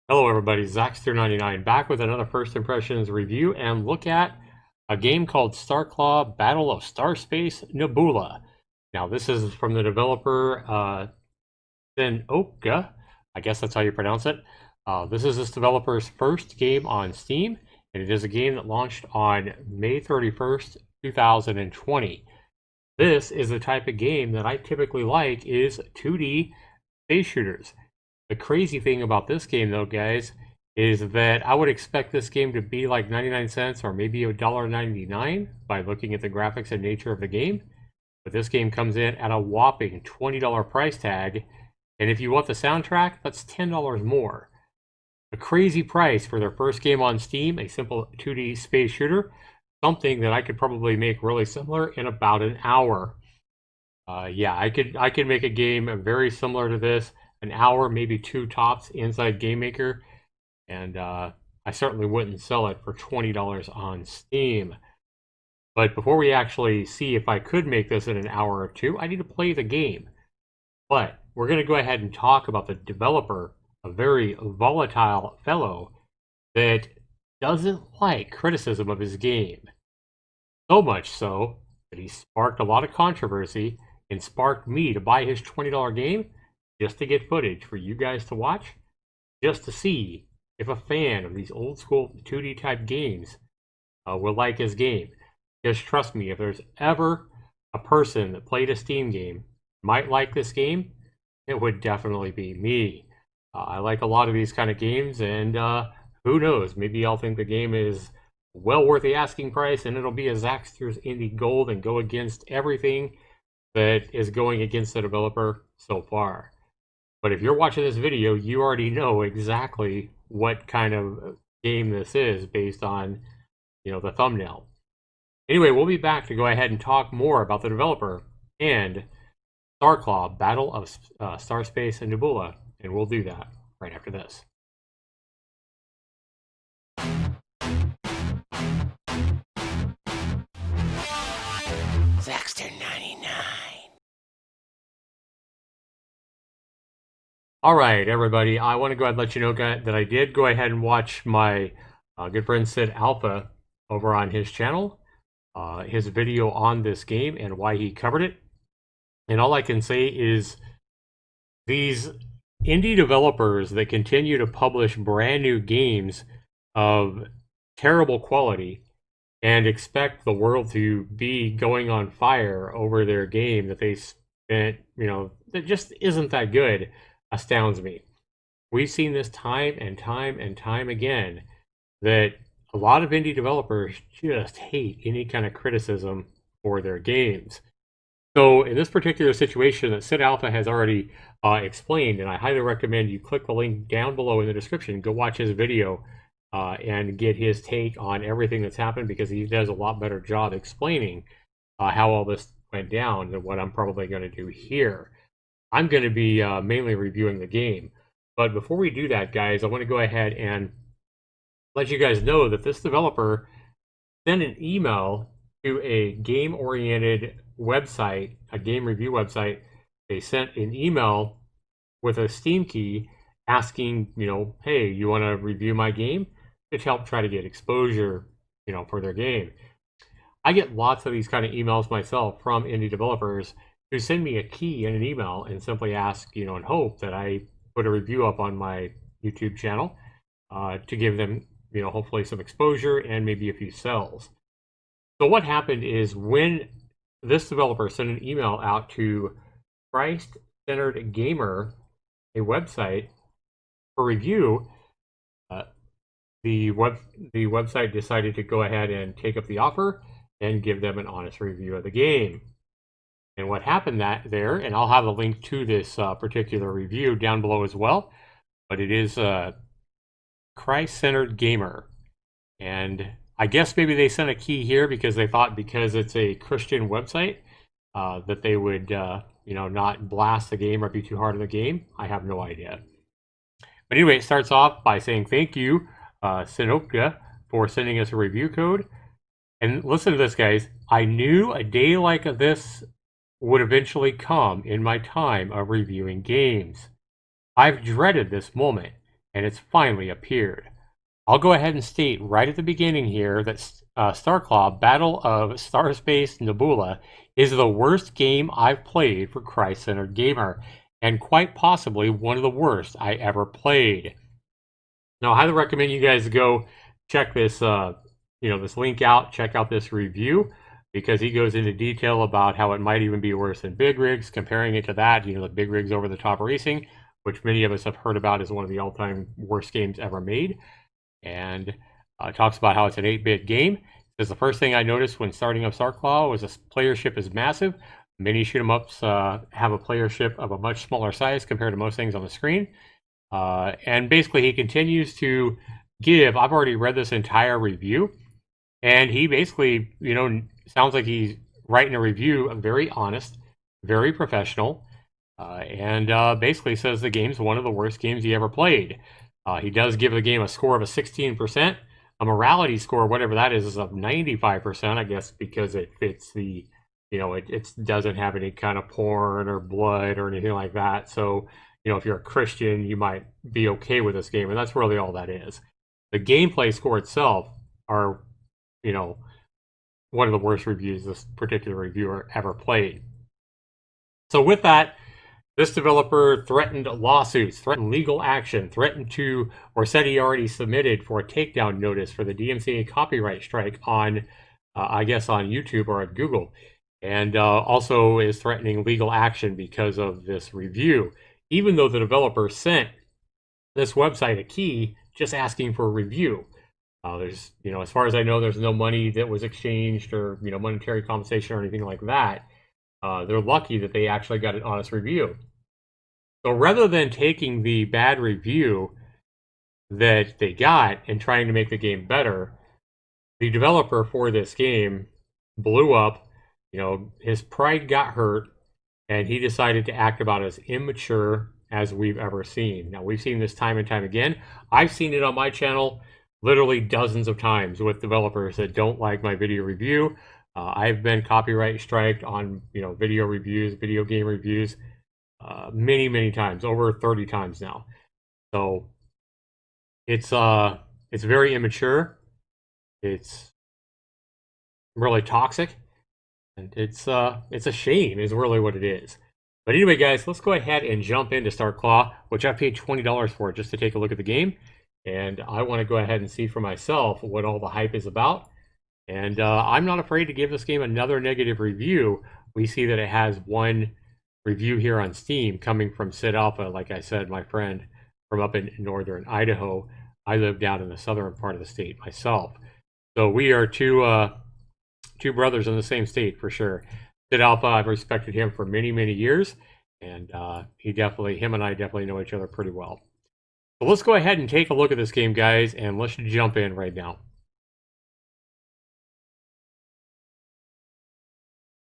Hello everybody, Zaxtorian back with another First Impressions review and look at a game called Starclaw Battle of StarSpace Nebula. Now this is from the developer SidAlpha, I guess that's how you pronounce it. This is this developer's first game on Steam, and it is a game that launched on May 31st, 2020. This is the type of game that I typically like is 2D space shooters. The crazy thing about this game, though, guys, is that I would expect this game to be like 99 cents or maybe $1.99 by looking at the graphics and nature of the game. But this game comes in at a whopping $20 price tag. And if you want the soundtrack, that's $10 more. A crazy price for their first game on Steam, a simple 2D space shooter, something that I could probably make really similar in about an hour. Yeah, I could make a game very similar to this, an hour, maybe two tops inside Game Maker, and I certainly wouldn't sell it for $20 on Steam. But before we actually see if I could make this in an hour or two, I need to play the game. But we're going to go ahead and talk about the developer, a very volatile fellow that doesn't like criticism of his game. So much so that he sparked a lot of controversy and sparked me to buy his $20 game just to get footage for you guys to watch, just to see if a fan of these old school 2D type games will like his game. Because trust me, if there's ever a person that played a Steam game might like this game, it would definitely be me. I like a lot of these kind of games, and who knows, maybe I'll think the game is well worth the asking price and it'll be a Zaxtor's Indie Gold and go against everything that is going against the developer so far. But if you're watching this video, you already know exactly what kind of game this is based on, the thumbnail. Anyway, we'll be back to go ahead and talk more about the developer and Starclaw Battle of StarSpace and Nebula, and we'll do that right after this. Zaxtor99. All right, everybody. I want to go ahead and let you know that I did go ahead and watch my good friend SidAlpha over on his channel, his video on this game and why he covered it. And all I can say is these indie developers that continue to publish brand new games of terrible quality and expect the world to be going on fire over their game that they spent, that just isn't that good, astounds me. We've seen this time and time and time again that a lot of indie developers just hate any kind of criticism for their games. So in this particular situation that SidAlpha has already explained, and I highly recommend you click the link down below in the description, go watch his video and get his take on everything that's happened, because he does a lot better job explaining how all this went down than what I'm probably going to do here. I'm going to be mainly reviewing the game. But before we do that, guys, I want to go ahead and let you guys know that this developer sent an email to a game-oriented website, a game review website. They sent an email with a Steam key asking, hey, you want to review my game? To help try to get exposure, for their game. I get lots of these kind of emails myself from indie developers who send me a key in an email and simply ask, and hope that I put a review up on my YouTube channel to give them, hopefully some exposure and maybe a few sales. So what happened is when this developer sent an email out to Christ-Centered Gamer, a website, for review, the website decided to go ahead and take up the offer and give them an honest review of the game. And what happened there, and I'll have a link to this particular review down below as well, but it is Christ-Centered Gamer. And I guess maybe they sent a key here because they thought because it's a Christian website that they would, not blast the game or be too hard on the game. I have no idea. But anyway, it starts off by saying thank you, SidAlpha, for sending us a review code. And listen to this, guys. I knew a day like this would eventually come in my time of reviewing games. I've dreaded this moment and it's finally appeared. I'll go ahead and state right at the beginning here that Starclaw Battle of StarSpace Nebula is the worst game I've played for Christ-centered gamer, and quite possibly one of the worst I ever played. Now, I highly recommend you guys go check this, this link out, check out this review, because he goes into detail about how it might even be worse than Big Rigs, comparing it to that, the Big Rigs Over the Top Racing, which many of us have heard about as one of the all-time worst games ever made. And talks about how it's an 8-bit game. Says the first thing I noticed when starting up Starclaw was the playership is massive. Many shoot-em-ups have a playership of a much smaller size compared to most things on the screen. And basically he continues to give, I've already read this entire review, and he basically, sounds like he's writing a review, very honest, very professional, and basically says the game's one of the worst games he ever played. He does give the game a score of a 16%. A morality score, whatever that is of 95%, I guess, because it fits the, it doesn't have any kind of porn or blood or anything like that. So, if you're a Christian, you might be okay with this game, and that's really all that is. The gameplay score itself are, one of the worst reviews this particular reviewer ever played. So with that, this developer threatened lawsuits, threatened legal action, threatened to, or said he already submitted for a takedown notice for the DMCA copyright strike on, I guess, on YouTube or at Google. And also is threatening legal action because of this review, even though the developer sent this website a key just asking for a review. There's, as far as I know, there's no money that was exchanged or, monetary compensation or anything like that. They're lucky that they actually got an honest review. So rather than taking the bad review that they got and trying to make the game better, the developer for this game blew up. His pride got hurt, and he decided to act about as immature as we've ever seen. Now, we've seen this time and time again. I've seen it on my channel literally dozens of times with developers that don't like my video review. I've been copyright striked on video reviews, video game reviews, many, many times, over 30 times now. So it's very immature. It's really toxic, and it's a shame is really what it is. But anyway, guys, let's go ahead and jump into Starclaw, which I paid $20 for just to take a look at the game. And I want to go ahead and see for myself what all the hype is about. And I'm not afraid to give this game another negative review. We see that it has one review here on Steam coming from SidAlpha, like I said, my friend from up in northern Idaho. I live down in the southern part of the state myself. So we are two brothers in the same state for sure. SidAlpha, I've respected him for many, many years. And him and I definitely know each other pretty well. So let's go ahead and take a look at this game, guys, and let's jump in right now.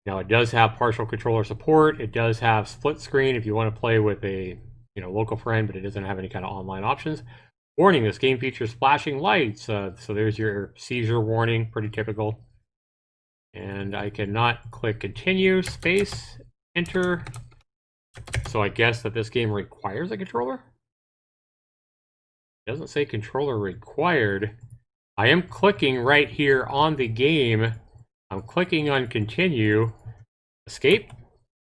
Now, it does have partial controller support. It does have split screen if you want to play with a local friend, but it doesn't have any kind of online options. Warning, this game features flashing lights. So there's your seizure warning, pretty typical. And I cannot click continue, space, enter. So I guess that this game requires a controller? It doesn't say controller required. I am clicking right here on the game. I'm clicking on continue. Escape.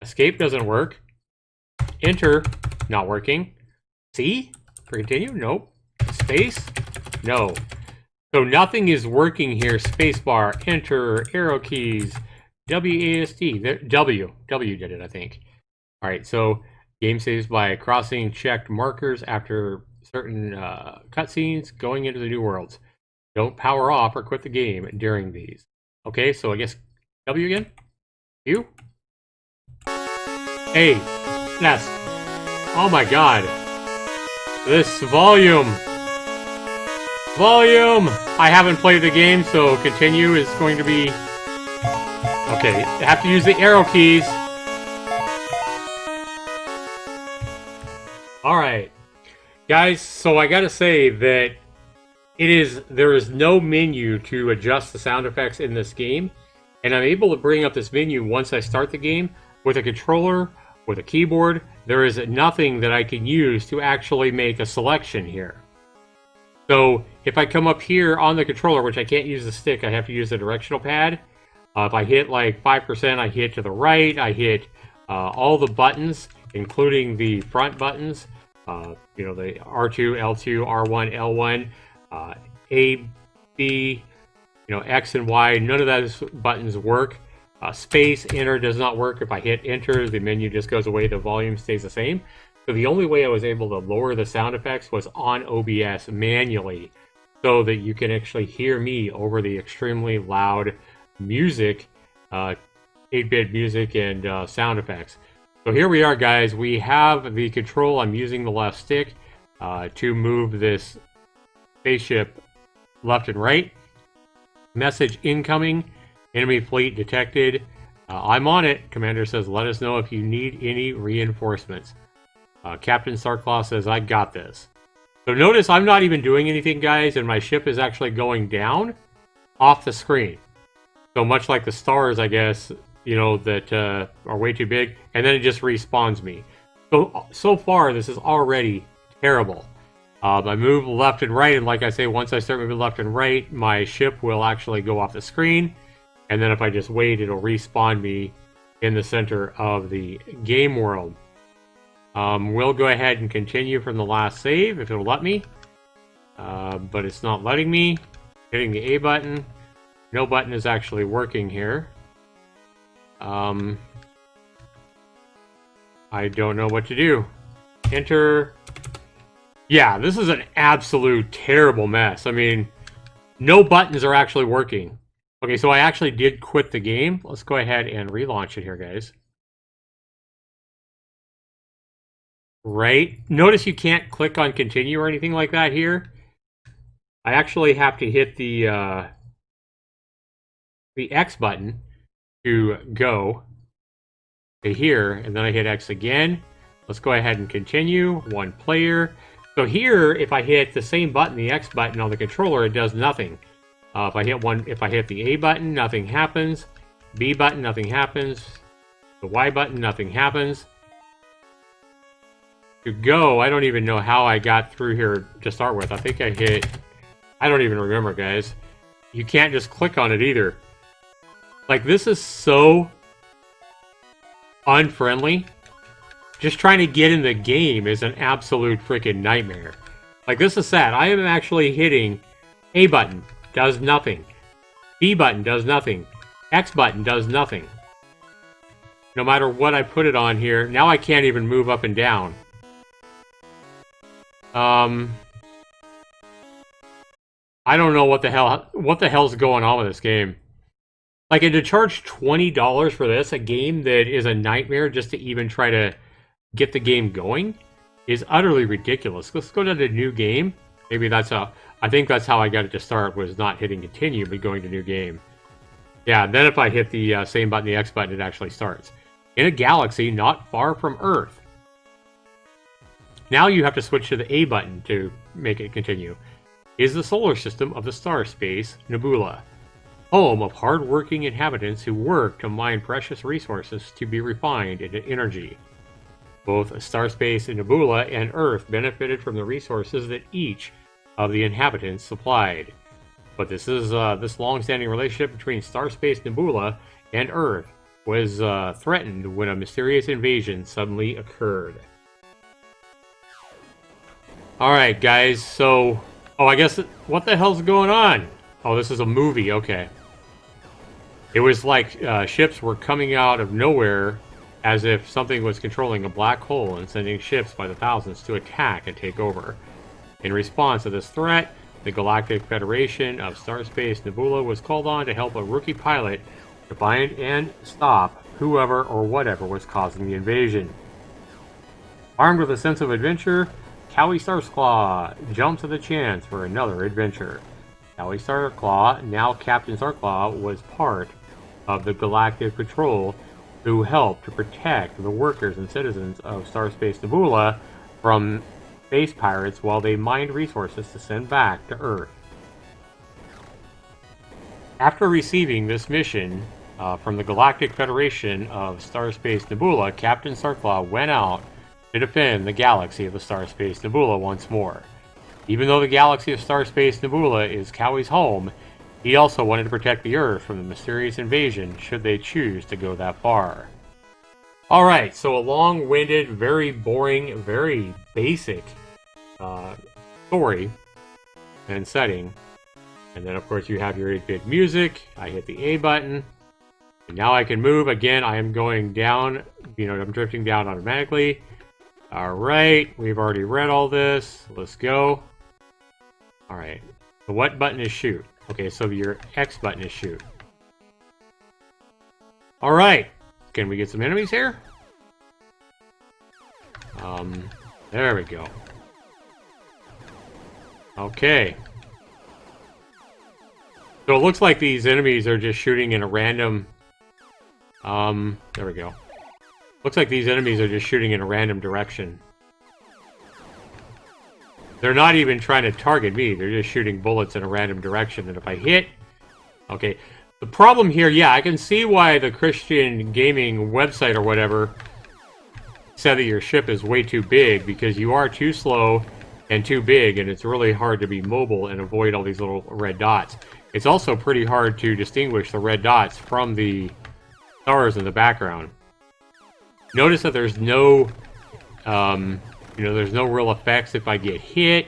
Escape doesn't work. Enter. Not working. C? For continue? Nope. Space? No. So nothing is working here. Spacebar, enter, arrow keys, WASD. W did it, I think. All right, so game saves by crossing checked markers after certain cutscenes going into the new worlds. Don't power off or quit the game during these. Okay, so I guess W again? U? A. S. Oh my god. This volume. Volume! I haven't played the game, so continue is going to be... Okay, I have to use the arrow keys. Alright. Guys, so I gotta say that there is no menu to adjust the sound effects in this game, and I'm able to bring up this menu once I start the game. With a controller, with a keyboard, there is nothing that I can use to actually make a selection here. So if I come up here on the controller, which I can't use the stick, I have to use the directional pad. If I hit like 5%, I hit to the right. I hit all the buttons, including the front buttons. You know, the R2, L2, R1, L1, A, B, you know, X and Y. None of those buttons work. Space, enter does not work. If I hit enter, the menu just goes away. The volume stays the same. So the only way I was able to lower the sound effects was on OBS manually, so that you can actually hear me over the extremely loud music, 8-bit music and sound effects. So here we are, guys. We have the control. I'm using the left stick to move this spaceship left and right. Message incoming. Enemy fleet detected. I'm on it. Commander says, let us know if you need any reinforcements. Captain Starclaw says, I got this. So notice I'm not even doing anything, guys, and my ship is actually going down off the screen. So much like the stars, I guess, you know, that are way too big, and then it just respawns me. So far, this is already terrible. I move left and right, and like I say, once I start moving left and right, my ship will actually go off the screen. And then if I just wait, it'll respawn me in the center of the game world. We'll go ahead and continue from the last save, if it'll let me. But it's not letting me. Hitting the A button. No button is actually working here. I don't know what to do. Enter. Yeah, this is an absolute terrible mess. I mean, no buttons are actually working. Okay, so I actually did quit the game. Let's go ahead and relaunch it here, guys. Right? Notice you can't click on continue or anything like that here. I actually have to hit the X button to go to here, and then I hit X again. Let's go ahead and continue. One player. So here, if I hit the same button, the X button on the controller, it does nothing. If I hit the A button, nothing happens. B button, nothing happens. The Y button, nothing happens. To go, I don't even know how I got through here to start with. I think I hit... I don't even remember, guys. You can't just click on it either. Like, this is so unfriendly. Just trying to get in the game is an absolute freaking nightmare. Like, this is sad. I am actually hitting A button. Does nothing. B button does nothing. X button does nothing. No matter what I put it on here, now I can't even move up and down. I don't know what the hell's going on with this game. Like, and to charge $20 for this, a game that is a nightmare just to even try to get the game going, is utterly ridiculous. Let's go to the new game. Maybe that's how... I think that's how I got it to start, was not hitting continue, but going to new game. Yeah, then if I hit the same button, the X button, it actually starts. In a galaxy not far from Earth. Now you have to switch to the A button to make it continue. Is the solar system of the StarSpace Nebula, home of hard-working inhabitants who work to mine precious resources to be refined into energy. Both StarSpace and Nebula and Earth benefited from the resources that each of the inhabitants supplied. But this long-standing relationship between StarSpace Nebula and Earth was threatened when a mysterious invasion suddenly occurred. Alright, guys, so... Oh, I guess... What the hell's going on? Oh, this is a movie, okay. It was like ships were coming out of nowhere as if something was controlling a black hole and sending ships by the thousands to attack and take over. In response to this threat, the Galactic Federation of StarSpace Nebula was called on to help a rookie pilot to find and stop whoever or whatever was causing the invasion. Armed with a sense of adventure, Cowie Starclaw jumps at the chance for another adventure. Cowie Starclaw, now Captain Starclaw, was part of the Galactic Patrol who helped to protect the workers and citizens of StarSpace Nebula from space pirates while they mined resources to send back to Earth. After receiving this mission from the Galactic Federation of StarSpace Nebula, Captain Starclaw went out to defend the galaxy of the StarSpace Nebula once more. Even though the galaxy of StarSpace Nebula is Cowie's home, he also wanted to protect the Earth from the mysterious invasion should they choose to go that far. Alright, so a long-winded, very boring, very basic story and setting. And then, of course, you have your 8-bit music. I hit the A button. And now I can move. Again, I am going down. You know, I'm drifting down automatically. Alright, we've already read all this. Let's go. Alright, the what button is shoot. Okay, so your X button is shoot. Alright, can we get some enemies here? There we go. Okay. So it looks like these enemies are just shooting in a random... there we go. Looks like these enemies are just shooting in a random direction. They're not even trying to target me. They're just shooting bullets in a random direction. And if I hit... Okay. The problem here, yeah, I can see why the Christian gaming website or whatever said that your ship is way too big, because you are too slow and too big, and it's really hard to be mobile and avoid all these little red dots. It's also pretty hard to distinguish the red dots from the stars in the background. Notice that there's no, there's no real effects if I get hit.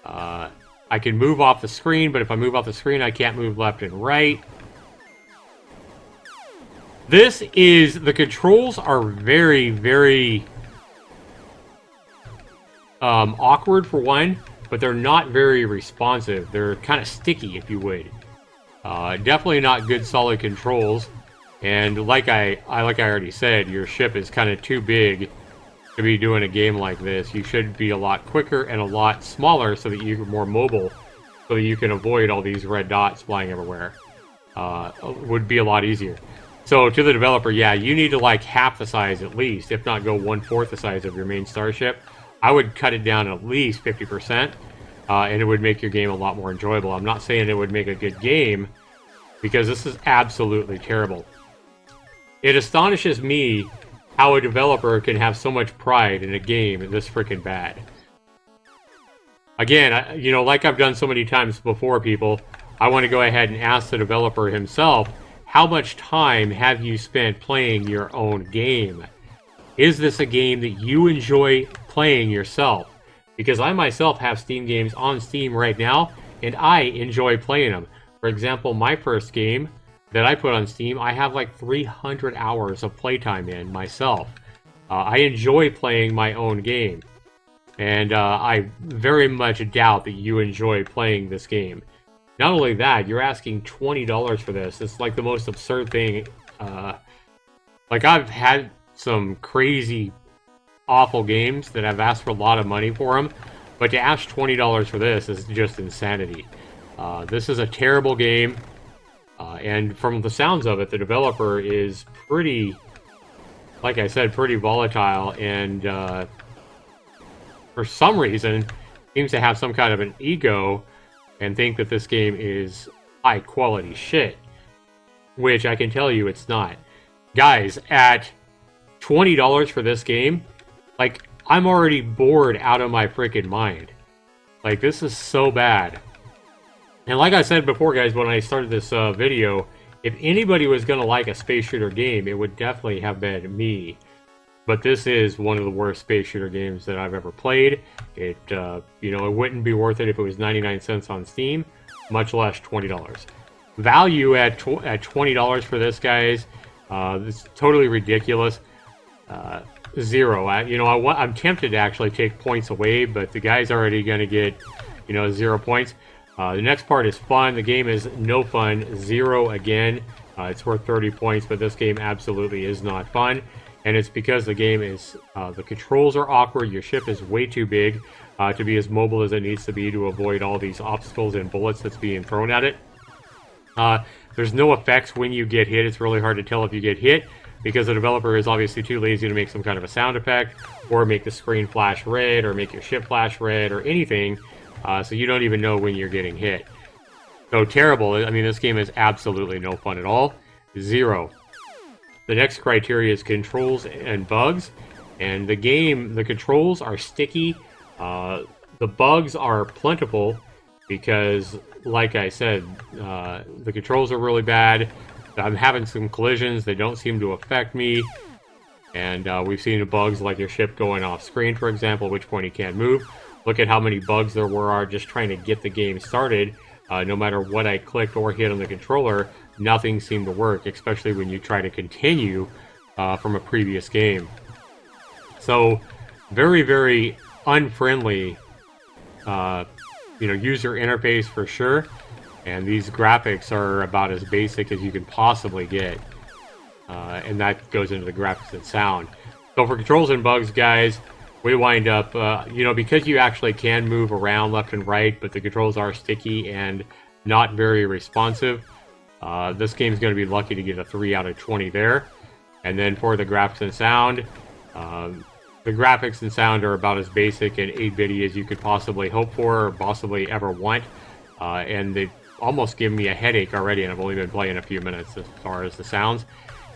I can move off the screen, but if I move off the screen, I can't move left and right. The controls are very, very awkward for one, but they're not very responsive. They're kind of sticky, if you would. Definitely not good solid controls. And like I already said, your ship is kind of too big to be doing a game like this. You should be a lot quicker and a lot smaller so that you're more mobile, so that you can avoid all these red dots flying everywhere. Would be a lot easier. So to the developer, yeah, you need to like half the size at least, if not go 1/4 the size of your main starship. I would cut it down at least 50%, and it would make your game a lot more enjoyable. I'm not saying it would make a good game, because this is absolutely terrible. It astonishes me how a developer can have so much pride in a game this freaking bad. Again, like I've done so many times before, people, I want to go ahead and ask the developer himself, how much time have you spent playing your own game? Is this a game that you enjoy playing yourself? Because I myself have Steam games on Steam right now, and I enjoy playing them. For example, my first game that I put on Steam, I have like 300 hours of playtime in myself. I enjoy playing my own game. And I very much doubt that you enjoy playing this game. Not only that, you're asking $20 for this. It's like the most absurd thing. Like, I've had some crazy, awful games that I've asked for a lot of money for them. But to ask $20 for this is just insanity. This is a terrible game. And from the sounds of it, the developer is pretty, like I said, pretty volatile. And for some reason, seems to have some kind of an ego and think that this game is high quality shit, which I can tell you it's not. Guys, at $20 for this game, like, I'm already bored out of my freaking mind. Like, this is so bad. And like I said before, guys, when I started this video, if anybody was going to like a space shooter game, it would definitely have been me. But this is one of the worst space shooter games that I've ever played. It, it wouldn't be worth it if it was 99 cents on Steam, much less $20. Value at $20 for this, guys, it's totally ridiculous. Zero. I'm tempted to actually take points away, but the guy's already going to get, 0 points. The next part is fun. The game is no fun. 0 again. It's worth 30 points, but this game absolutely is not fun. And it's because the game is, the controls are awkward, your ship is way too big to be as mobile as it needs to be to avoid all these obstacles and bullets that's being thrown at it. There's no effects when you get hit. It's really hard to tell if you get hit, because the developer is obviously too lazy to make some kind of a sound effect, or make the screen flash red, or make your ship flash red, or anything, so you don't even know when you're getting hit. So terrible. I mean, this game is absolutely no fun at all. 0. The next criteria is controls and bugs, and the controls are sticky. The bugs are plentiful because, like I said, the controls are really bad. I'm having some collisions. They don't seem to affect me. And we've seen bugs like your ship going off screen, for example, at which point you can't move. Look at how many bugs there were just trying to get the game started. No matter what I clicked or hit on the controller, nothing seemed to work, especially when you try to continue from a previous game. So, very, very unfriendly, user interface for sure. And these graphics are about as basic as you can possibly get. And that goes into the graphics and sound. So for controls and bugs, guys, we wind up, because you actually can move around left and right, but the controls are sticky and not very responsive. This game's going to be lucky to get a 3 out of 20 there. And then for the graphics and sound, the graphics and sound are about as basic and 8-bitty as you could possibly hope for or possibly ever want. And they've almost given me a headache already, and I've only been playing a few minutes as far as the sounds.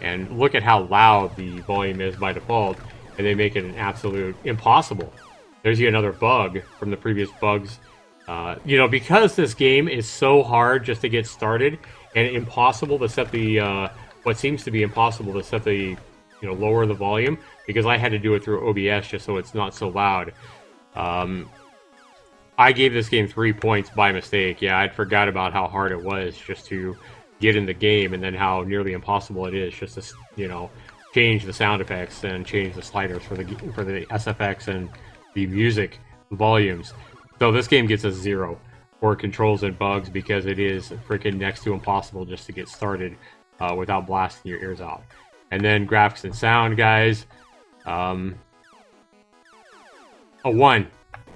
And look at how loud the volume is by default, and they make it an absolute impossible. There's yet another bug from the previous bugs. Because this game is so hard just to get started, and impossible to set the, what seems to be impossible to set the, lower the volume, because I had to do it through OBS just so it's not so loud. I gave this game 3 points by mistake. Yeah, I'd forgot about how hard it was just to get in the game, and then how nearly impossible it is just to, change the sound effects and change the sliders for the SFX and the music volumes. So this game gets a 0 for controls and bugs because it is freaking next to impossible just to get started without blasting your ears out. And then graphics and sound, guys, a 1.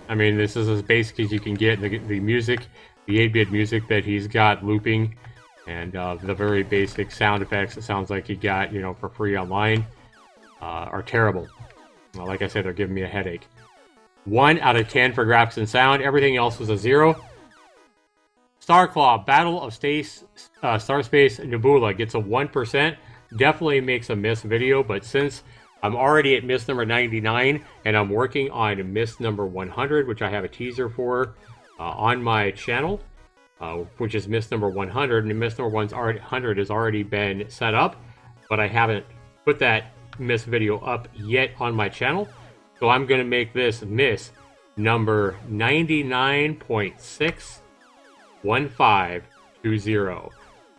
I mean, this is as basic as you can get. The music, the 8-bit music that he's got looping, and the very basic sound effects it sounds like he got, for free online, are terrible. Like I said, they're giving me a headache. 1 out of 10 for graphics and sound. Everything else was a 0. Starclaw, Battle of StarSpace Nebula gets a 1%. Definitely makes a M.I.S.S video, but since I'm already at M.I.S.S number 99, and I'm working on M.I.S.S number 100, which I have a teaser for on my channel, which is M.I.S.S number 100, and M.I.S.S number 100 has already been set up, but I haven't put that M.I.S.S video up yet on my channel, so I'm going to make this M.I.S.S number 99.61520.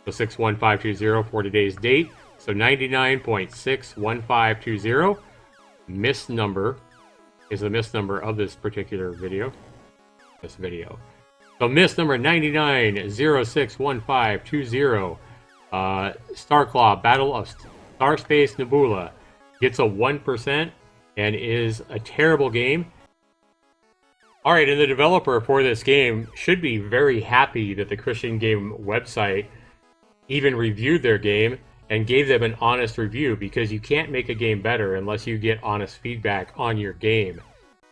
So 61520 for today's date. So 99.61520. M.I.S.S number is the M.I.S.S number of this particular video. This video. So M.I.S.S number 99061520. Starclaw, Battle of StarSpace Nebula gets a 1% and is a terrible game. Alright, and the developer for this game should be very happy that the Christian Game website even reviewed their game and gave them an honest review, because you can't make a game better unless you get honest feedback on your game.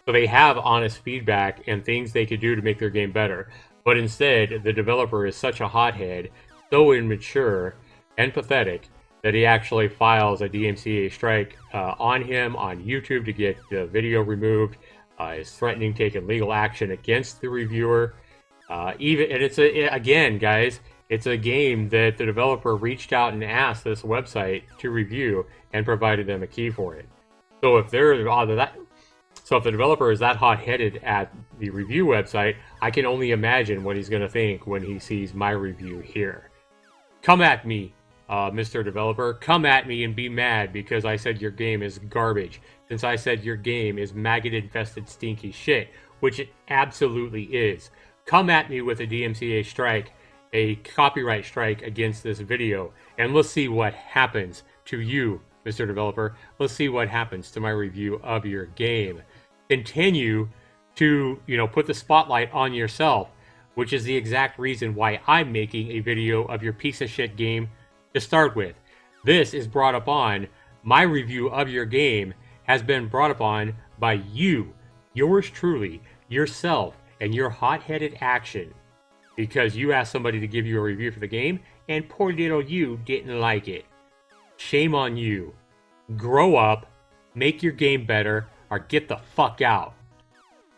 So they have honest feedback and things they could do to make their game better. But instead, the developer is such a hothead, so immature and pathetic, that he actually files a DMCA strike on him on YouTube to get the video removed. Is threatening taking legal action against the reviewer. Again, guys, it's a game that the developer reached out and asked this website to review and provided them a key for it. So if the developer is that hot-headed at the review website, I can only imagine what he's going to think when he sees my review here. Come at me, Mr. Developer. Come at me and be mad because I said your game is garbage. Since I said your game is maggot-infested stinky shit, which it absolutely is. Come at me with a DMCA strike, a copyright strike against this video, and let's see what happens to you, Mr. Developer. Let's see what happens to my review of your game. Continue to, put the spotlight on yourself, which is the exact reason why I'm making a video of your piece of shit game to start with. This is brought upon, my review of your game has been brought upon by you, yours truly, yourself, and your hot-headed action. Because you asked somebody to give you a review for the game, and poor little you didn't like it. Shame on you. Grow up, make your game better, or get the fuck out.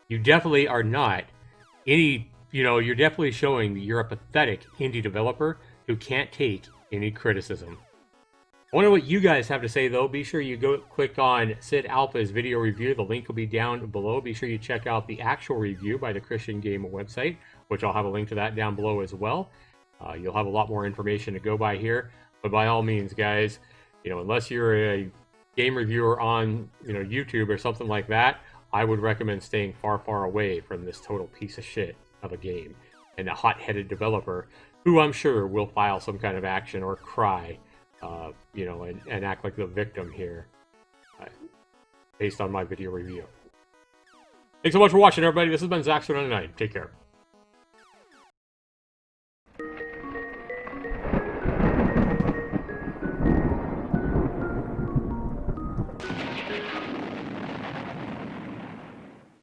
you definitely are not any, you're definitely showing that you're a pathetic indie developer who can't take any criticism. I wonder what you guys have to say, though. Be sure you go click on SidAlpha's video review. The link will be down below. Be sure you check out the actual review by the Christian Game website, which I'll have a link to that down below as well. You'll have a lot more information to go by here. But by all means, guys, unless you're a game reviewer on YouTube or something like that, I would recommend staying far, far away from this total piece of shit of a game and a hot-headed developer who I'm sure will file some kind of action or cry, and act like the victim here, based on my video review. Thanks so much for watching, everybody. This has been Zaxtorian. Take care.